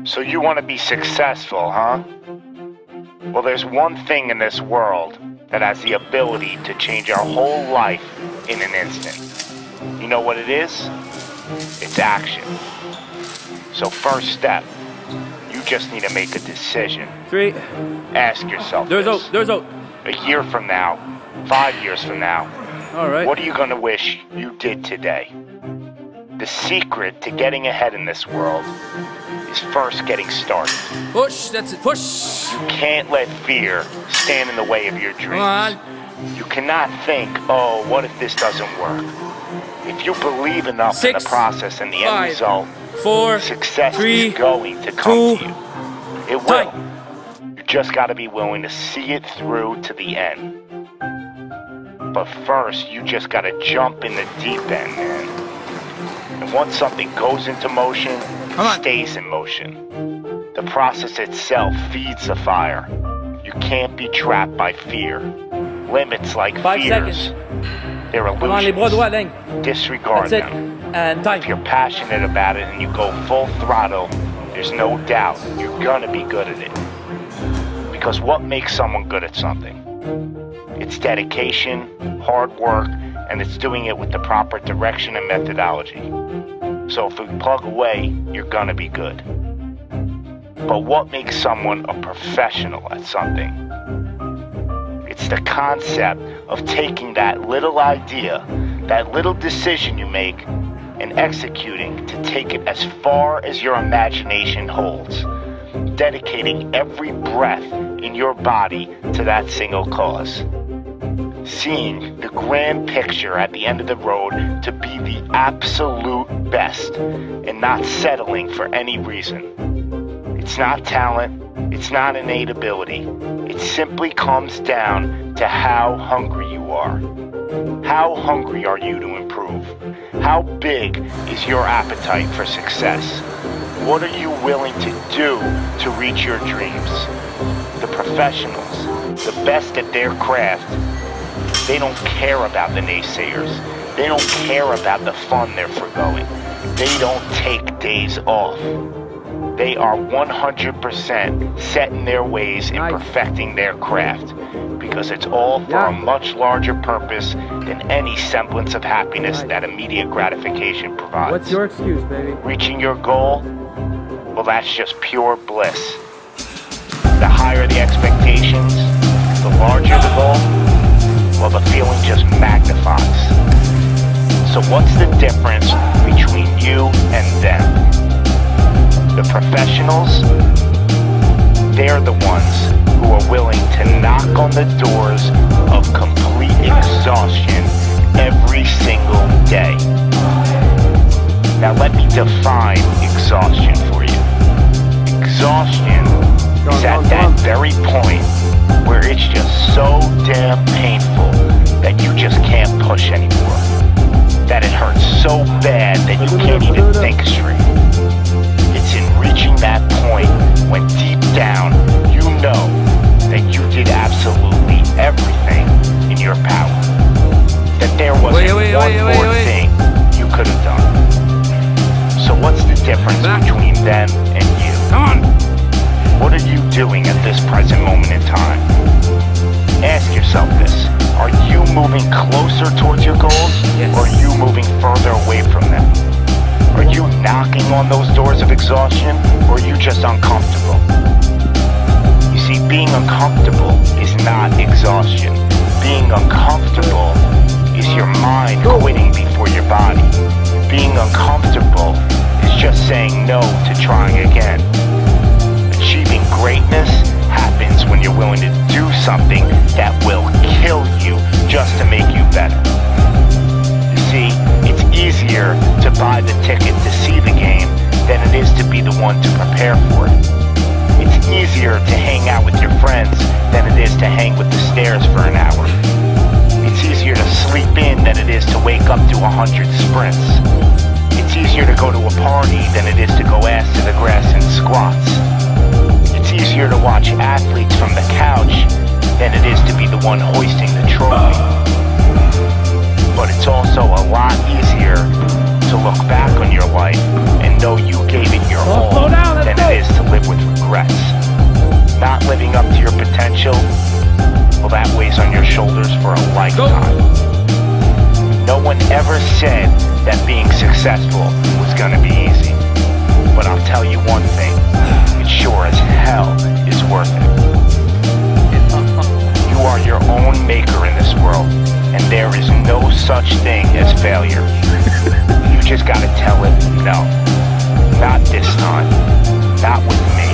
So you want to be successful, huh? Well, there's one thing in this world that has the ability to change our whole life in an instant. You know what it is? It's action. So first step, you just need to make a decision. 3. Ask yourself Doors this. out. Doors out. A year from now, 5 years from now, All right. what are you going to wish you did today? The secret to getting ahead in this world is first getting started. Push. That's it. Push. You can't let fear stand in the way of your dreams. Come on. You cannot think, oh, what if this doesn't work? If you believe enough 6, in the process and the 5, end result, 4, success 3, is going to come 2, to you. It will. You just got to be willing to see it through to the end. But first, you just got to jump in the deep end, man. And once something goes into motion, it stays in motion. The process itself feeds the fire. You can't be trapped by fear. Limits like 5 fears, seconds. they're Come on, les bras droits, illusions. Lang. Disregard That's it. them. And If you're time. passionate about it and you go full throttle, there's no doubt you're gonna be good at it. Because what makes someone good at something? It's dedication, hard work, and it's doing it with the proper direction and methodology. So if we plug away, you're gonna be good. But what makes someone a professional at something? It's the concept of taking that little idea, that little decision you make, and executing to take it as far as your imagination holds, dedicating every breath in your body to that single cause. Seeing the grand picture at the end of the road to be the absolute best and not settling for any reason. It's not talent, it's not innate ability. It simply comes down to how hungry you are. How hungry are you to improve? How big is your appetite for success? What are you willing to do to reach your dreams? The professionals, the best at their craft, they don't care about the naysayers. They don't care about the fun they're foregoing. They don't take days off. They are 100% set in their ways in perfecting their craft, because it's all for a much larger purpose than any semblance of happiness that immediate gratification provides. What's your excuse, baby? Reaching your goal? Well, that's just pure bliss. The higher the expectations, the larger the goal, well, the feeling just magnifies. So what's the difference between you and them? The professionals, they're the ones who are willing to knock on the doors of complete exhaustion every single day. Now let me define exhaustion for you. Exhaustion is at that very point where it's just so damn painful that you just can't push anymore. That it hurts so bad that you can't even think straight. It's in reaching that point when deep down you know that you did absolutely everything in your power. That there wasn't one more thing you could have done. So what's the difference between them and you? Come on. What are you doing at this present moment in time? Ask yourself this. Are you moving closer towards your goals, or are you moving further away from them? Are you knocking on those doors of exhaustion, or are you just uncomfortable? You see, being uncomfortable is not exhaustion. Being uncomfortable is your mind quitting before your body. Being uncomfortable is just saying no to trying again. Achieving greatness happens when you're willing to do something that will kill you just to make you better. You see, it's easier to buy the ticket to see the game than it is to be the one to prepare for it. It's easier to hang out with your friends than it is to hang with the stairs for an hour. It's easier to sleep in than it is to wake up to 100 sprints. It's easier to go to a party than it is to go ass to the grass in squats. It's easier to watch athletes from the couch than it is to be the one hoisting the trophy. But it's also a lot easier to look back on your life and know you gave it that being successful was gonna be easy. But I'll tell you one thing, it sure as hell is worth it. You are your own maker in this world, and there is no such thing as failure. You just gotta tell it, no, not this time, not with me.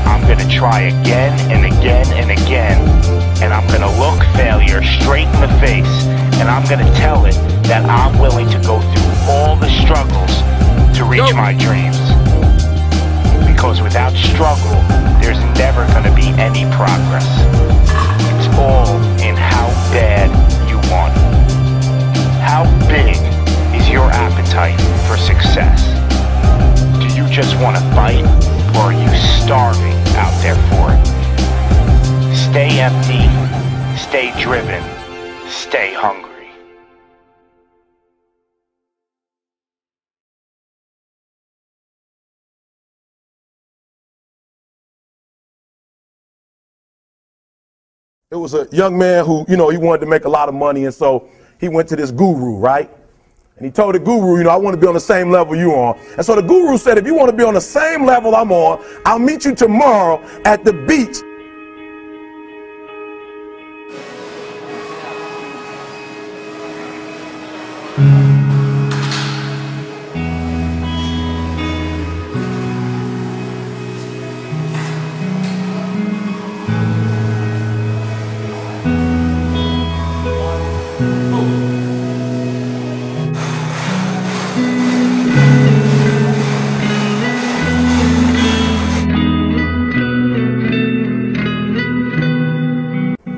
I'm gonna try again and again and again, and I'm gonna look failure straight in the face, and I'm gonna tell it that I'm willing to go through all the struggles to reach my dreams. Because without struggle, there's never gonna be any progress. It's all in how bad you want it. How big is your appetite for success? Do you just want to fight, or are you starving out there for it? Stay empty, stay driven, stay hungry. It was a young man who, he wanted to make a lot of money, and so he went to this guru, right? And he told the guru, I want to be on the same level you are. And so the guru said, if you want to be on the same level I'm on, I'll meet you tomorrow at the beach.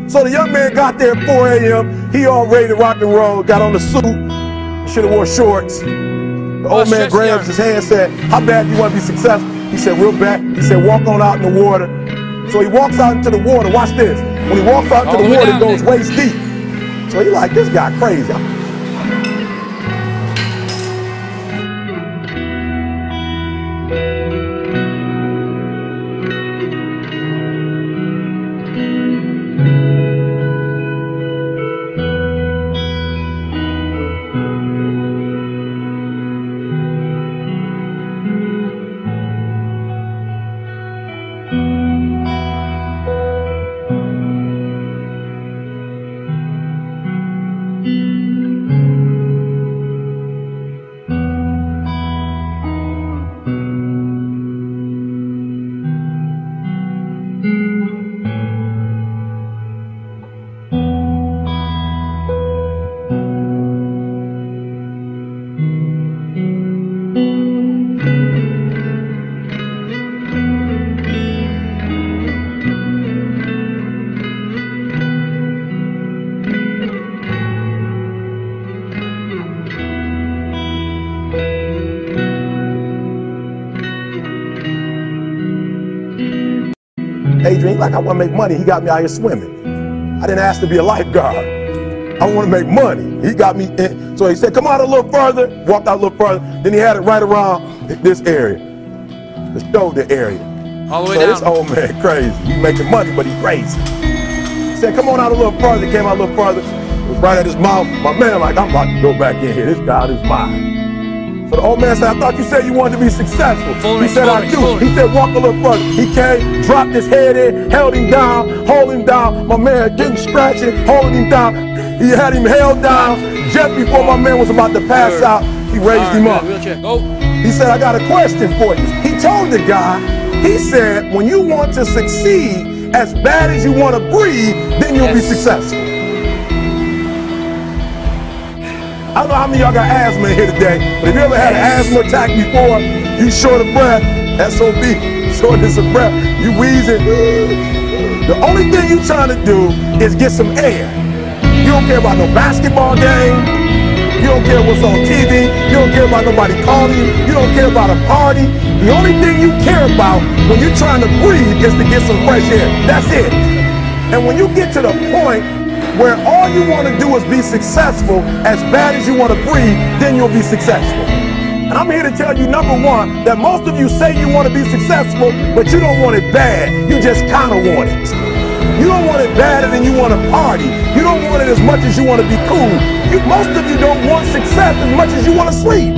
So the young man got there at 4 a.m. He all ready to rock and roll, got on the suit, should have wore shorts. The old man grabs his hand and said, how bad do you want to be successful? He said, real bad. He said, walk on out in the water. So he walks out into the water. Watch this. When he walks out into the water, it goes waist deep. So he's like, this guy crazy. Adrian, like, I want to make money. He got me out here swimming. I didn't ask to be a lifeguard. I want to make money. He got me in. So he said, come out a little further. Walked out a little further. Then he had it right around this area, the shoulder area. All the way down. This old man crazy. He's making money, but he's crazy. He said, come on out a little further. He came out a little further. It was right at his mouth. My man, like, I'm about to go back in here. This guy is mine. So the old man said, I thought you said you wanted to be successful. He said, I do. He said, walk a little further. He came, dropped his head in, held him down, hold him down. My man getting scratching, holding him down. He had him held down. Just before my man was about to pass out, he raised him up. He said, I got a question for you. He told the guy, he said, when you want to succeed as bad as you want to breathe, then you'll be successful. I don't know how many of y'all got asthma in here today, but if you ever had an asthma attack before, you short of breath, SOB, shortness of breath, you wheezing. The only thing you trying to do is get some air. You don't care about no basketball game. You don't care what's on TV. You don't care about nobody calling you. You don't care about a party. The only thing you care about when you're trying to breathe is to get some fresh air. That's it. And when you get to the point where all you want to do is be successful as bad as you want to breathe, then you'll be successful. And I'm here to tell you, number one, that most of you say you want to be successful, but you don't want it bad. You just kind of want it. You don't want it badder than you want to party. You don't want it as much as you want to be cool. Most of you don't want success as much as you want to sleep.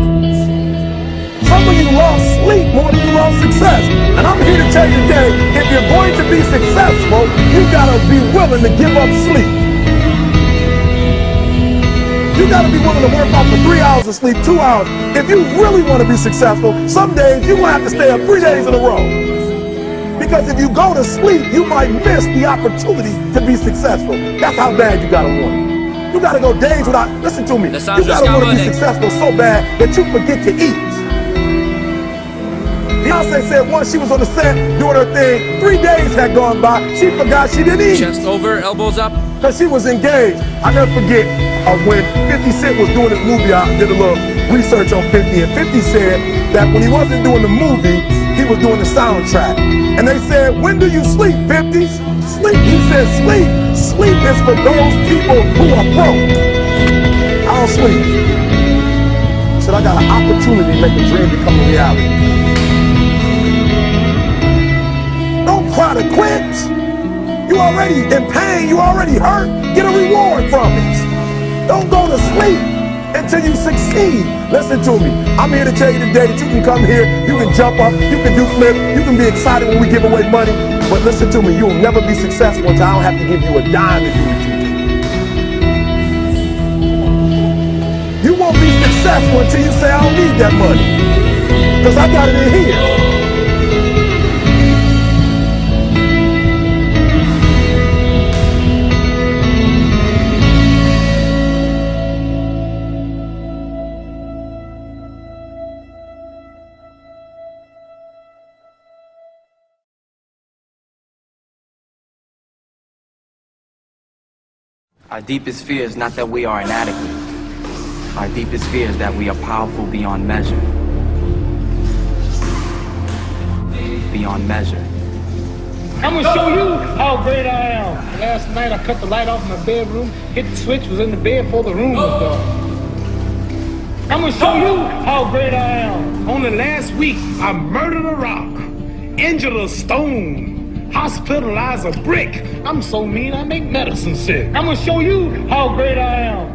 Some of you love sleep more than you love success. And I'm here to tell you today, if you're going to be successful, you gotta be willing to give up sleep. You gotta be willing to work out for 3 hours of sleep, 2 hours. If you really want to be successful, some days you're gonna have to stay up 3 days in a row. Because if you go to sleep, you might miss the opportunity to be successful. That's how bad you gotta want it. You gotta go days without, listen to me, you gotta want to be successful so bad that you forget to eat. Beyonce said once she was on the set doing her thing, 3 days had gone by, she forgot she didn't eat. Chest over, elbows up. Because she was engaged. I never forget when 50 Cent was doing his movie, I did a little research on 50, and 50 said that when he wasn't doing the movie, he was doing the soundtrack. And they said, when do you sleep, 50? Sleep. He said, sleep. Sleep is for those people who are broke. I don't sleep. He said, I got an opportunity to make a dream become a reality. Don't cry to quit. You already in pain. You already hurt. Get a reward from it. Don't go to sleep until you succeed. Listen to me. I'm here to tell you today that you can come here, you can jump up, you can do flips, you can be excited when we give away money. But listen to me, you'll never be successful until I don't have to give you a dime to do what you do. You won't be successful until you say, I don't need that money. Because I got it in here. Our deepest fear is not that we are inadequate. Our deepest fear is that we are powerful beyond measure. Beyond measure. I'm gonna show you how great I am. Last night I cut the light off in my bedroom, hit the switch, was in the bed before the room was dark. I'm gonna show you how great I am. Only last week I murdered a rock, injured a stone, hospitalized a brick. I'm so mean I make medicine sick. I'm gonna show you how great I am.